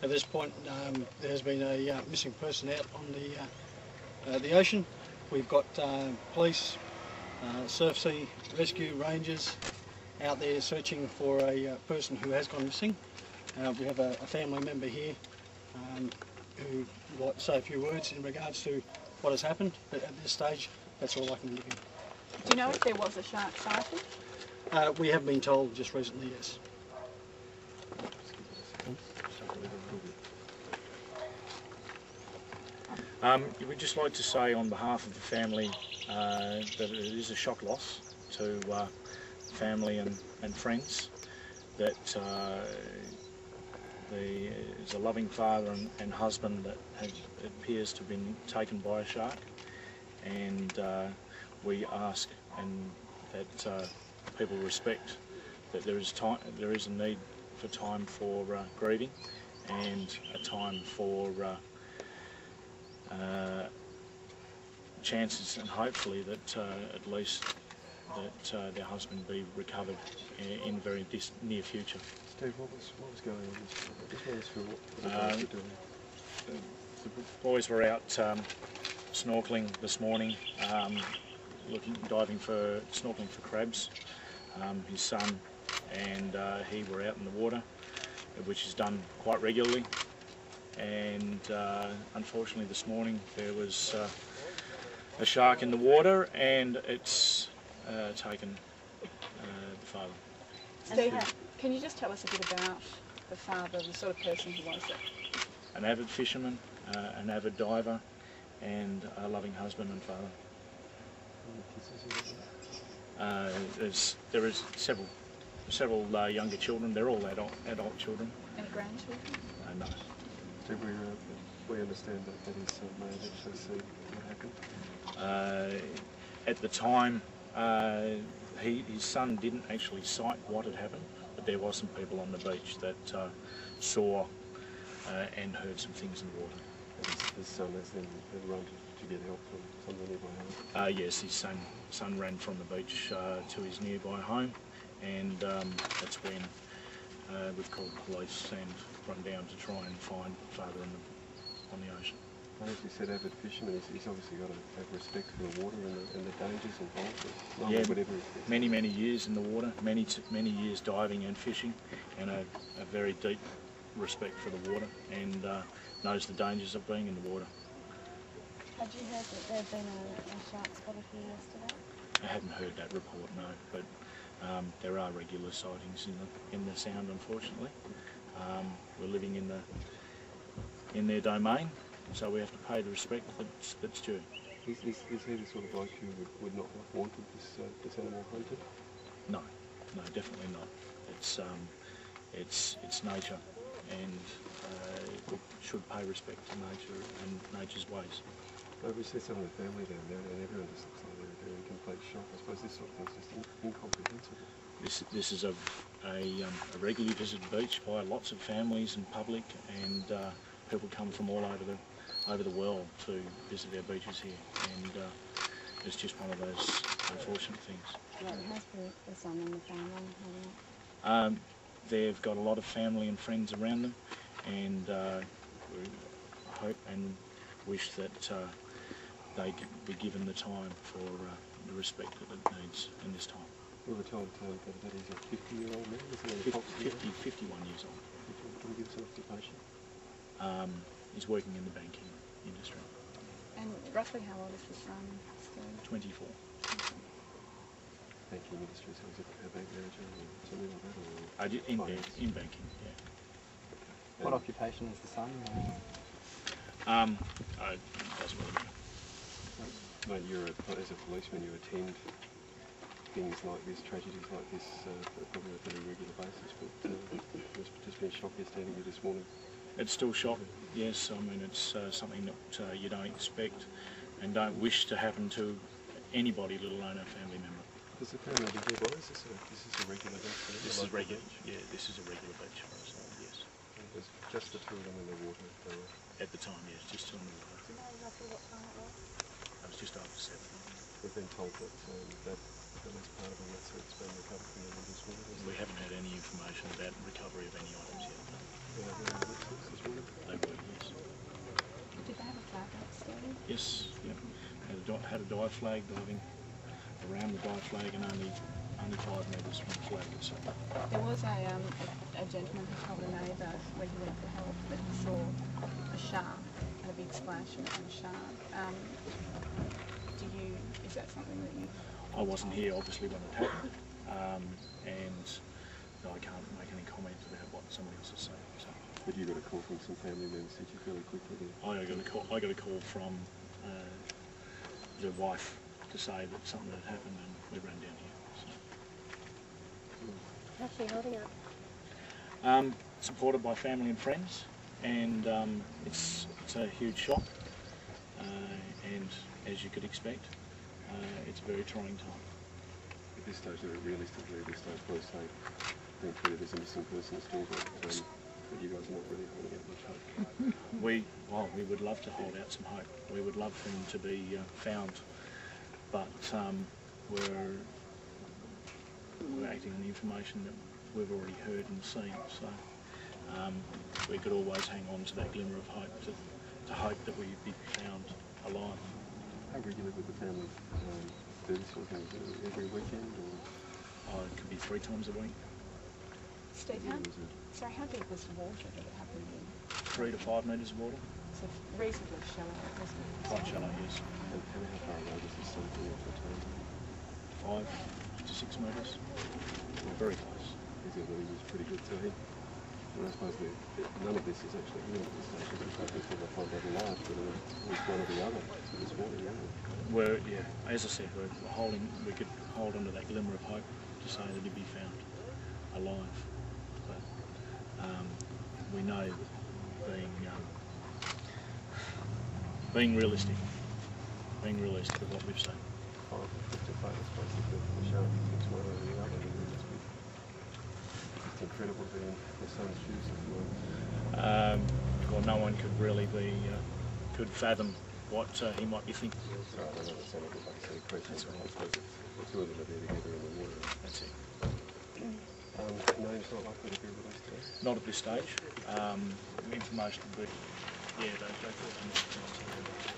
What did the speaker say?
At this point, there has been a missing person out on the ocean. We've got police, surf sea rescue rangers out there searching for a person who has gone missing. We have a family member here who would like to say a few words in regards to what has happened, but at this stage, that's all I can give you. Do you know if there was a shark sighting? We have been told just recently, yes. We'd just like to say on behalf of the family that it is a shock loss to family and friends, that is a loving father and husband that appears to have been taken by a shark, and we ask that people respect that there is a need for time for grieving and a time for chances, and hopefully that at least that their husband be recovered in the very near future. Steve, what was going on? Just run us through what the guys were doing. The boys were out snorkeling this morning, snorkeling for crabs. His son and he were out in the water, which is done quite regularly. And unfortunately this morning there was a shark in the water, and it's taken the father. Steve, can you just tell us a bit about the father, the sort of person he was? An avid fisherman, an avid diver, and a loving husband and father. There is several younger children. They're all adult children. Any grandchildren? No. Did we understand that his son may have actually seen what happened? At the time, his son didn't actually sight what had happened, but there was some people on the beach that saw and heard some things in the water. And his son has then run to get help from somewhere nearby home? Yes, his son ran from the beach to his nearby home, and that's when we've called police and run down to try and find father on the ocean. As you said, avid fisherman, he's obviously got to have respect for the water and the dangers involved. Yeah, many years in the water, many years diving and fishing, and a very deep respect for the water, and knows the dangers of being in the water. Had you heard that there had been a shark spotted here yesterday? I hadn't heard that report, no, but there are regular sightings in the sound, unfortunately. We're living in their domain, so we have to pay the respect that's due. Is he the sort of bloke who would not have wanted this animal hunted? No, definitely not. It's nature, and we should pay respect to nature and nature's ways. We see some of the family down there, and everyone just looks like they're in complete shock. I suppose this sort of thing's just incomprehensible. This is a regularly visited beach by lots of families and public, and people come from all over the world to visit our beaches here, and it's just one of those unfortunate things. What has the son and the family? They've got a lot of family and friends around them, and we hope and wish that they can be given the time for the respect that it needs in this time. We were told that he's a 50-year-old man, isn't he? 51 years old. Can you give us an occupation? He's working in the banking industry. And roughly how old is his son? 24. Banking industry, so is it a bank manager or something like that? Or in banking, yeah. What occupation is the son? Doesn't really matter. Mate, as a policeman, you attend things like this, tragedies like this, probably on a very regular basis, but there's just been shock here standing here this morning. It's still shock, yes. I mean, it's something that you don't expect and don't wish to happen to anybody, let alone a family member. Does the family live nearby? Is this a regular beach? This is regular. Yeah, this is a regular beach for us. Yes. It was just the two of them in the water. At the time, yes, just two in the water. Do you know roughly what time it was? It was just after 7. We've been told that that was part of the wetsuit's been recovered from the this morning. We haven't had any information about recovery of any items yet. They were, yes. Did they have a flag outstanding? Yes, yep. Had a dive flag diving around the dive flag and only 5 metres from the flag itself. There was a gentleman who told a neighbour when he went for help that he saw a shark and a big splash and a shark. Is that something that you... I wasn't here obviously when it happened, and I can't make any comment about what somebody else is saying. So. But you got a call from some family members, did you, fairly quickly there? I got a call from the wife to say that something had happened, and we ran down here. So. How's she holding up? Supported by family and friends, and it's a huge shock, and as you could expect, it's a very trying time. At this stage, realistically, at this stage, police say being treated as a missing person still, but you guys are not really holding out much hope. We would love to hold out some hope. We would love for them to be found, but we're acting on the information that we've already heard and seen. So we could always hang on to that glimmer of hope, to hope that we'd be found alive. How regularly would the family do this sort of thing? Every weekend, or? It could be 3 times a week. Steve, how deep was the water that it happened in? 3 to 5 metres of water. So reasonably shallow, wasn't it? Quite shallow, yes. And how far away does this sun from the time? 5 to 6 metres. Very close. His ability was pretty good, so I suppose none of this is actually real at this stage. It's hoping for the find out large, but it was one or the other this morning, As I said, we could hold onto that glimmer of hope to say that he'd be found alive. But we know that being realistic of what we've seen. It's incredible to be in the son's shoes at the moment. Well, no one could really could fathom what he might be thinking. Sorry, I don't understand what you're saying. Questions. I suppose the two of them are there together in the water. That's it. Name's not likely to be released today? Not at this stage. Information will be, they thought they might.